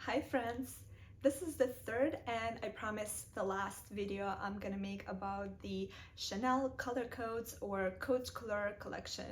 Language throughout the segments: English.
Hi friends! This is the third and I promise the last video I'm gonna make about the Chanel Color Codes or Couleur collection.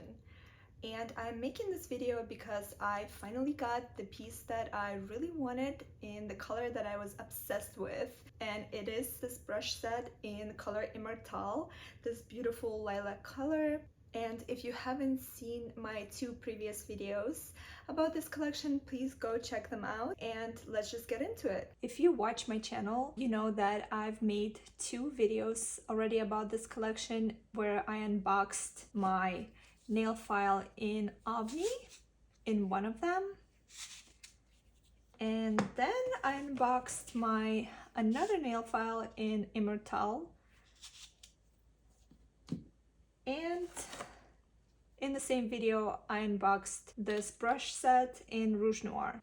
And I'm making this video because I finally got the piece that I really wanted in the color that I was obsessed with. And it is this brush set in color Immortelle, this beautiful lilac color. And if you haven't seen my two previous videos about this collection, please go check them out and let's just get into it. If you watch my channel, you know that I've made two videos already about this collection where I unboxed my nail file in Audible in one of them. And then I unboxed my another nail file in Immortelle. And in the same video, I unboxed this brush set in Rouge Noir.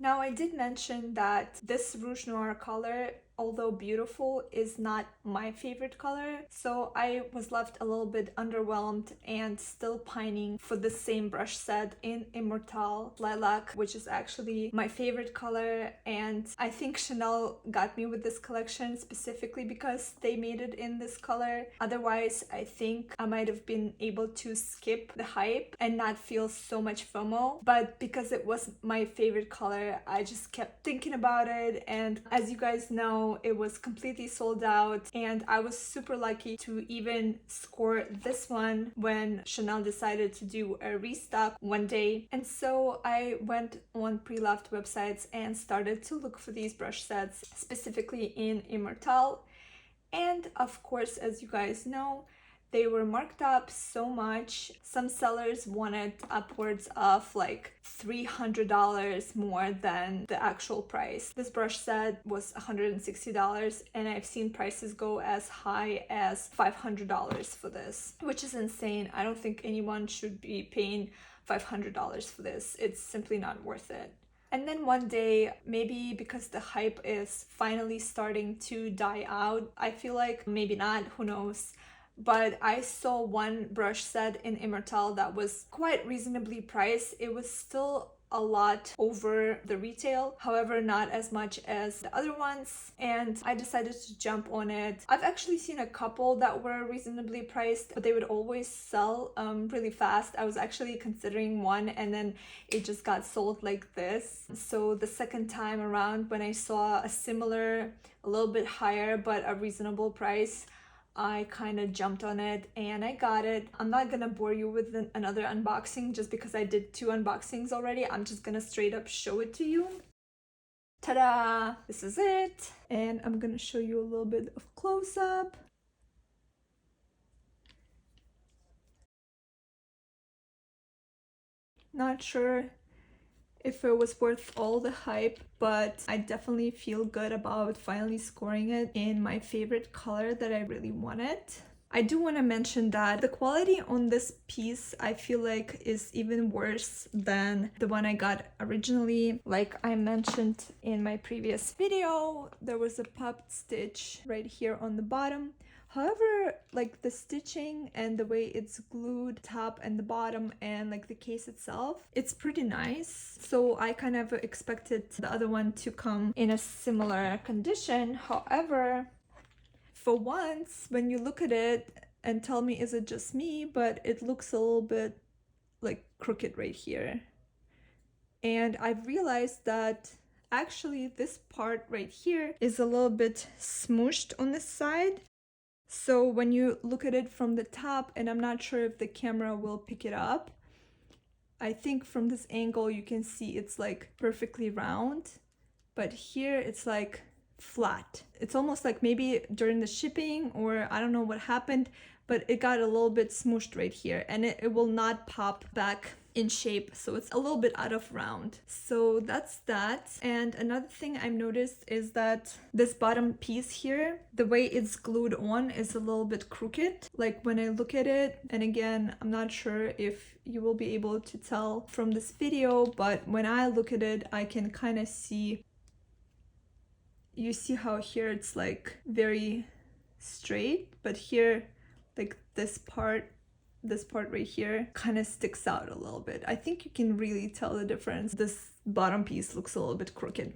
Now, I did mention that this Rouge Noir color, although beautiful, is not my favorite color. So I was left a little bit underwhelmed and still pining for the same brush set in Immortelle Lilac, which is actually my favorite color. And I think Chanel got me with this collection specifically because they made it in this color. Otherwise, I think I might have been able to skip the hype and not feel so much FOMO. But because it was my favorite color, I just kept thinking about it. And as you guys know, it was completely sold out, and I was super lucky to even score this one when Chanel decided to do a restock one day. And so I went on pre-loved websites and started to look for these brush sets, specifically in Immortelle. And of course, as you guys know, they were marked up so much. Some sellers wanted upwards of like $300 more than the actual price. This brush set was $160, and I've seen prices go as high as $500 for this, which is insane. I don't think anyone should be paying $500 for this. It's simply not worth it. And then one day, maybe because the hype is finally starting to die out, I feel like maybe not, who knows, but I saw one brush set in Immortelle that was quite reasonably priced. It was still a lot over the retail, however not as much as the other ones, and I decided to jump on it. I've actually seen a couple that were reasonably priced, but they would always sell really fast. I was actually considering one, and then it just got sold like this. So the second time around, when I saw a similar, a little bit higher but a reasonable price, I kind of jumped on it and I got it. I'm not gonna bore you with another unboxing just because I did two unboxings already. I'm just gonna straight up show it to you. Ta-da! This is it. And I'm gonna show you a little bit of close-up. Not sure if it was worth all the hype, but I definitely feel good about finally scoring it in my favorite color that I really wanted. I do want to mention that the quality on this piece I feel like is even worse than the one I got originally. Like I mentioned in my previous video, there was a popped stitch right here on the bottom. However, like the stitching and the way it's glued top and the bottom and like the case itself, it's pretty nice. So I kind of expected the other one to come in a similar condition. However, for once, when you look at it and tell me is it just me, but it looks a little bit like crooked right here. And I've realized that actually this part right here is a little bit smooshed on this side. So when you look at it from the top, and I'm not sure if the camera will pick it up, I think from this angle you can see it's like perfectly round, but here it's like flat. It's almost like maybe during the shipping, or I don't know what happened, but it got a little bit smooshed right here, and it will not pop back in shape, so it's a little bit out of round. So that's that. And another thing I've noticed is that this bottom piece here, the way it's glued on is a little bit crooked. Like when I look at it, and again, I'm not sure if you will be able to tell from this video, but when I look at it, I can kind of see, you see how here it's like very straight, but here, like this part right here kind of sticks out a little bit. I think you can really tell the difference. This bottom piece looks a little bit crooked.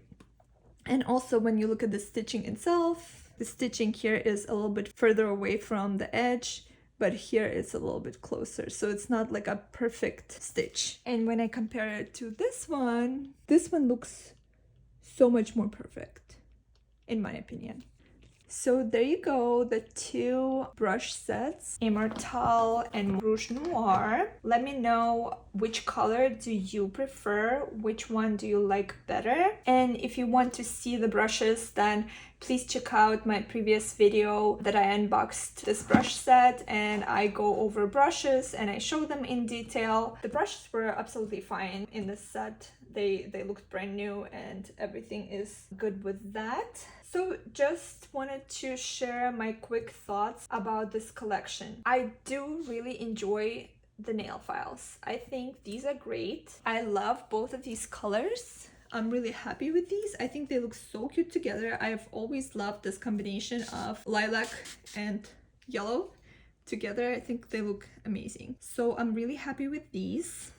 And also when you look at the stitching itself, the stitching here is a little bit further away from the edge, but here it's a little bit closer, so it's not like a perfect stitch. And when I compare it to this one looks so much more perfect, in my opinion. So there you go, the two brush sets, Immortelle and Rouge Noir. Let me know which color do you prefer, which one do you like better. And if you want to see the brushes, then please check out my previous video that I unboxed this brush set and I go over brushes and I show them in detail. The brushes were absolutely fine in this set. They looked brand new and everything is good with that. So just wanted to share my quick thoughts about this collection. I do really enjoy the nail files. I think these are great. I love both of these colors. I'm really happy with these. I think they look so cute together. I've always loved this combination of lilac and yellow together. I think they look amazing. So I'm really happy with these.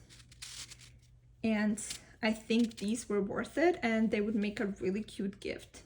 And I think these were worth it and they would make a really cute gift.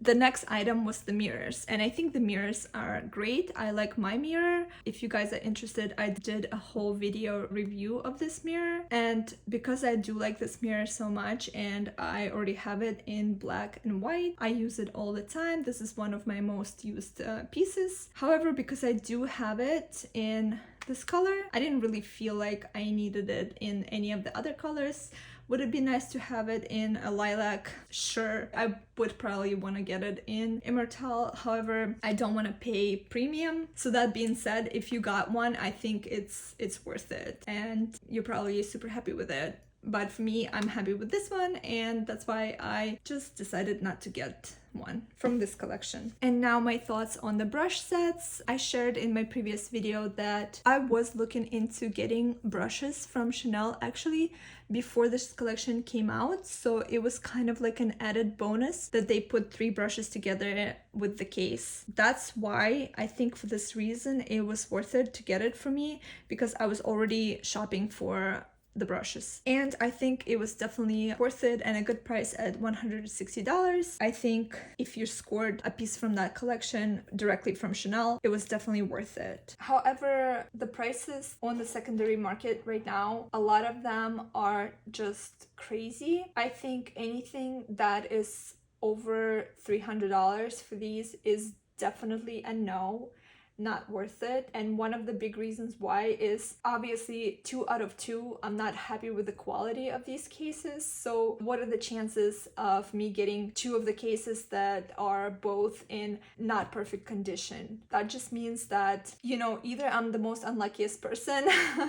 The next item was the mirrors, and I think the mirrors are great. I like my mirror. If you guys are interested, I did a whole video review of this mirror, and because I do like this mirror so much and I already have it in black and white, I use it all the time. This is one of my most used pieces. However, because I do have it in this color, I didn't really feel like I needed it in any of the other colors. Would it be nice to have it in a lilac? Sure, I would probably want to get it in Immortelle. However, I don't want to pay premium. So that being said, if you got one, I think it's worth it and you're probably super happy with it. But for me, I'm happy with this one and that's why I just decided not to get one from this collection. And now my thoughts on the brush sets. I shared in my previous video that I was looking into getting brushes from Chanel actually before this collection came out, so it was kind of like an added bonus that they put 3 brushes together with the case. That's why I think for this reason it was worth it to get it for me, because I was already shopping for the brushes and I think it was definitely worth it and a good price at $160. I think if you scored a piece from that collection directly from Chanel, it was definitely worth it. However, the prices on the secondary market right now, a lot of them are just crazy. I think anything that is over $300 for these is definitely a no. Not worth it. And one of the big reasons why is obviously 2 out of 2 I'm not happy with the quality of these cases. So what are the chances of me getting 2 of the cases that are both in not perfect condition? That just means that, you know, either I'm the most unluckiest person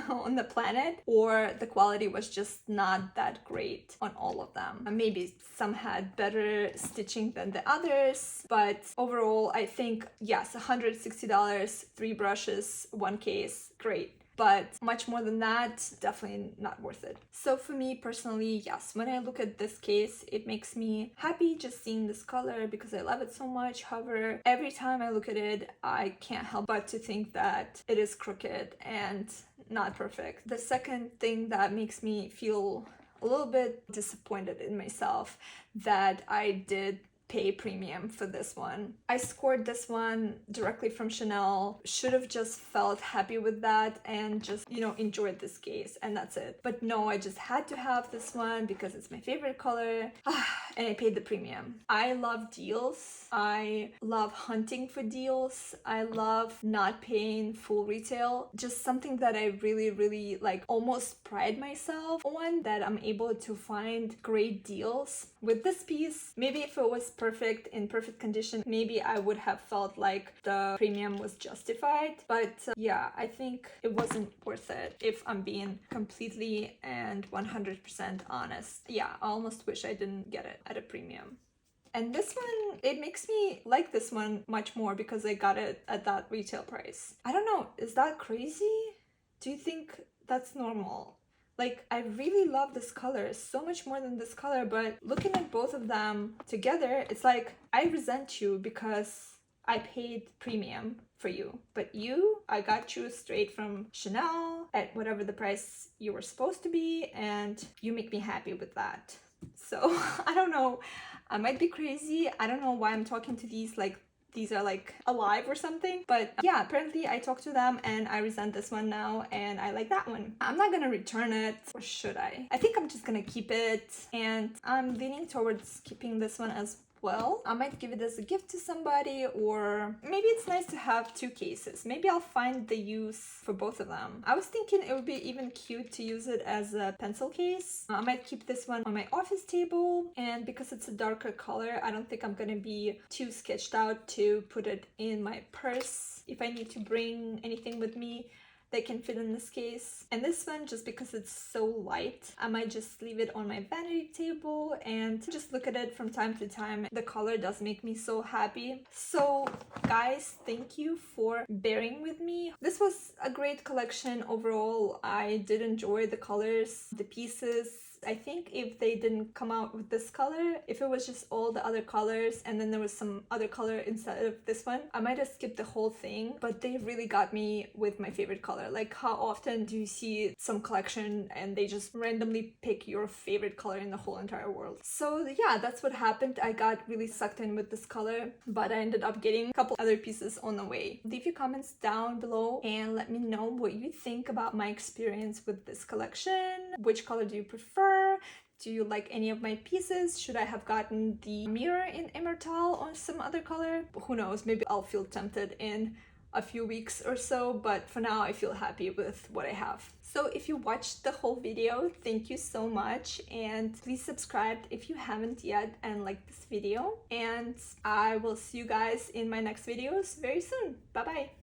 on the planet or the quality was just not that great on all of them. Maybe some had better stitching than the others, but overall I think yes, $160, 3 brushes, 1 case, great. But much more than that, definitely not worth it. So for me personally, yes, when I look at this case, it makes me happy just seeing this color because I love it so much. However, every time I look at it, I can't help but to think that it is crooked and not perfect. The second thing that makes me feel a little bit disappointed in myself that I did pay premium for this one. I scored this one directly from Chanel, should have just felt happy with that and just, you know, enjoyed this case and that's it. But no, I just had to have this one because it's my favorite color and I paid the premium. I love deals. I love hunting for deals. I love not paying full retail. Just something that I really like almost pride myself on, that I'm able to find great deals. With this piece, maybe if it was perfect, in perfect condition, maybe I would have felt like the premium was justified. But yeah, I think it wasn't worth it if I'm being completely and 100% honest. Yeah, I almost wish I didn't get it at a premium. And this one, it makes me like this one much more because I got it at that retail price. I don't know, is that crazy? Do you think that's normal? Like, I really love this color so much more than this color, but looking at both of them together, it's like, I resent you because I paid premium for you. But you, I got you straight from Chanel at whatever the price you were supposed to be, and you make me happy with that. So I don't know, I might be crazy. I don't know why I'm talking to these like these are like alive or something, but yeah, apparently I talked to them and I resent this one now and I like that one. I'm not gonna return it, or should I? I think I'm just gonna keep it, and I'm leaning towards keeping this one as well. I might give it as a gift to somebody, or maybe it's nice to have two cases. Maybe I'll find the use for both of them. I was thinking it would be even cute to use it as a pencil case. I might keep this one on my office table, and because it's a darker color, I don't think I'm gonna be too sketched out to put it in my purse if I need to bring anything with me that can fit in this case. And this one, just because it's so light, I might just leave it on my vanity table and just look at it from time to time. The color does make me so happy. So guys, thank you for bearing with me. This was a great collection overall. I did enjoy the colors, the pieces. I think if they didn't come out with this color, if it was just all the other colors and then there was some other color instead of this one, I might have skipped the whole thing. But they really got me with my favorite color. Like, how often do you see some collection and they just randomly pick your favorite color in the whole entire world? So yeah, that's what happened. I got really sucked in with this color, but I ended up getting a couple other pieces on the way. Leave your comments down below and let me know what you think about my experience with this collection. Which color do you prefer? Do you like any of my pieces? Should I have gotten the mirror in Immortelle or some other color? Who knows, maybe I'll feel tempted in a few weeks or so, but for now I feel happy with what I have. So if you watched the whole video, thank you so much, and please subscribe if you haven't yet and like this video, and I will see you guys in my next videos very soon. Bye bye.